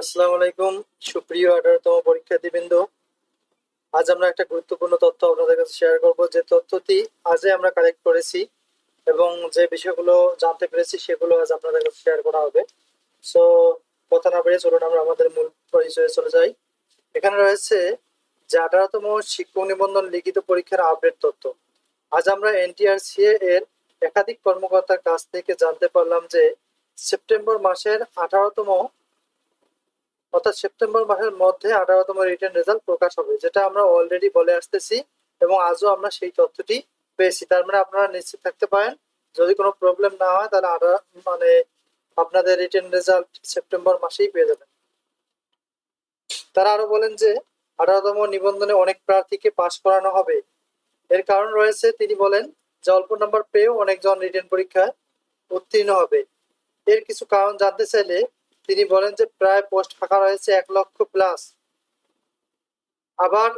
আসসালামু আলাইকুম সুপ্রিয় 18তম পরীক্ষার্থীবৃন্দ। আজ আমরা একটা গুরুত্বপূর্ণ তথ্য আপনাদের কাছে শেয়ার করব, যে তথ্যটি আজই আমরা কালেক্ট করেছি এবং যে বিষয়গুলো জানতে পেরেছি সেগুলো আজ আপনাদের কাছে শেয়ার করা হবে। সো কথা না বেরিয়ে চলুন আমরা আমাদের মূল পরিচয়ে চলে যাই। এখানে রয়েছে যে 18তম শিক্ষক নিবন্ধন লিখিত পরীক্ষার আপডেট তথ্য। আজ আমরা এনটিআরসিএ এর একাধিক কর্মকর্তার কাছ থেকে জানতে পারলাম যে সেপ্টেম্বর মাসের 18তম অর্থাৎ সেপ্টেম্বর মাসের মধ্যে 18তম রিটেন রেজাল্ট প্রকাশ হবে, যেটা আমরা অলরেডি বলে আসতেছি এবং আজও আমরা সেই তথ্যটি পেয়েছি। তার মানে আপনারা নিশ্চিত থাকতে পারেন, যদি কোনো প্রবলেম না হয় তাহলে আপনাদের রিটেন রেজাল্ট সেপ্টেম্বর মাসেই পেয়ে যাবেন। তারা আরো বলেন যে 18তম নিবন্ধনে অনেক প্রার্থীকে পাশ করানো হবে। এর কারণ রয়েছে, তিনি বলেন যে অল্প নাম্বার পেয়েও অনেকজন রিটেন পরীক্ষায় উত্তীর্ণ হবে। এর কিছু কারণ জানতে চাইলে তিনি বলেন যে প্রায় পোস্ট ফাঁকা রয়েছে 1 লক্ষ+। আবার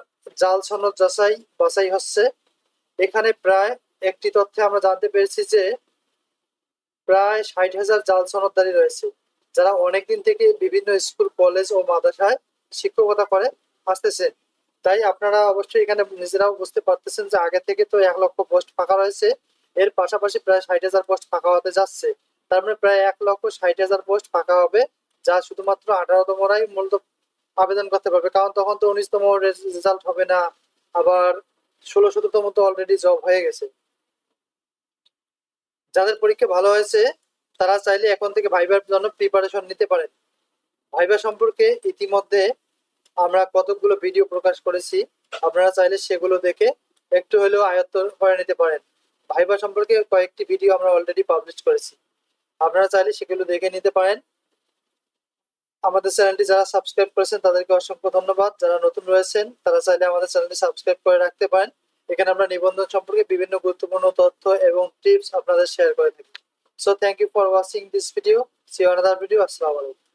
জাল সনদ বাছাই হচ্ছে। এখানে প্রায় একটি তথ্যে আমরা জানতে পেরেছি যে প্রায় 60,000 জাল সনদধারী রয়েছে, যারা অনেকদিন থেকে বিভিন্ন স্কুল, কলেজ ও মাদ্রাসায় শিক্ষকতা করে আসতেছেন। তাই আপনারা অবশ্যই এখানে নিজেরাও বুঝতে পারতেছেন যে আগে থেকে তো 1 লক্ষ পোস্ট ফাঁকা রয়েছে, এর পাশাপাশি প্রায় 60,000 পোস্ট ফাঁকা হতে যাচ্ছে। তার মানে প্রায় 1,60,000 পোস্ট ফাঁকা হবে, যা শুধুমাত্র 18তমরাই মূলত আবেদন করতে পারবে, কারণ তখন তো 19তম রেজাল্ট হবে না। আবার 16-17তম তো অলরেডি জব হয়ে গেছে। যাদের পরীক্ষা ভালো হয়েছে তারা চাইলে এখন থেকে ভাইবার জন্য প্রিপারেশন নিতে পারেন। ভাইবা সম্পর্কে ইতিমধ্যে আমরা কতগুলো ভিডিও প্রকাশ করেছি, আপনারা চাইলে সেগুলো দেখে একটু হলেও আয়ত্ত করে নিতে পারেন। ভাইবা সম্পর্কে কয়েকটি ভিডিও আমরা অলরেডি পাবলিশ করেছি, আপনারা চাইলে সেগুলো দেখে নিতে পারেন। আমাদের চ্যানেলটি যারা সাবস্ক্রাইব করেছেন তাদেরকে অসংখ্য ধন্যবাদ। যারা নতুন রয়েছেন তারা চাইলে আমাদের চ্যানেলটি সাবস্ক্রাইব করে রাখতে পারেন। এখানে আমরা নিবন্ধন সম্পর্কে বিভিন্ন গুরুত্বপূর্ণ তথ্য এবং টিপস আপনাদের শেয়ার করে থাকি। So thank you for watching this video. See you another video. আসসালামু আলাইকুম।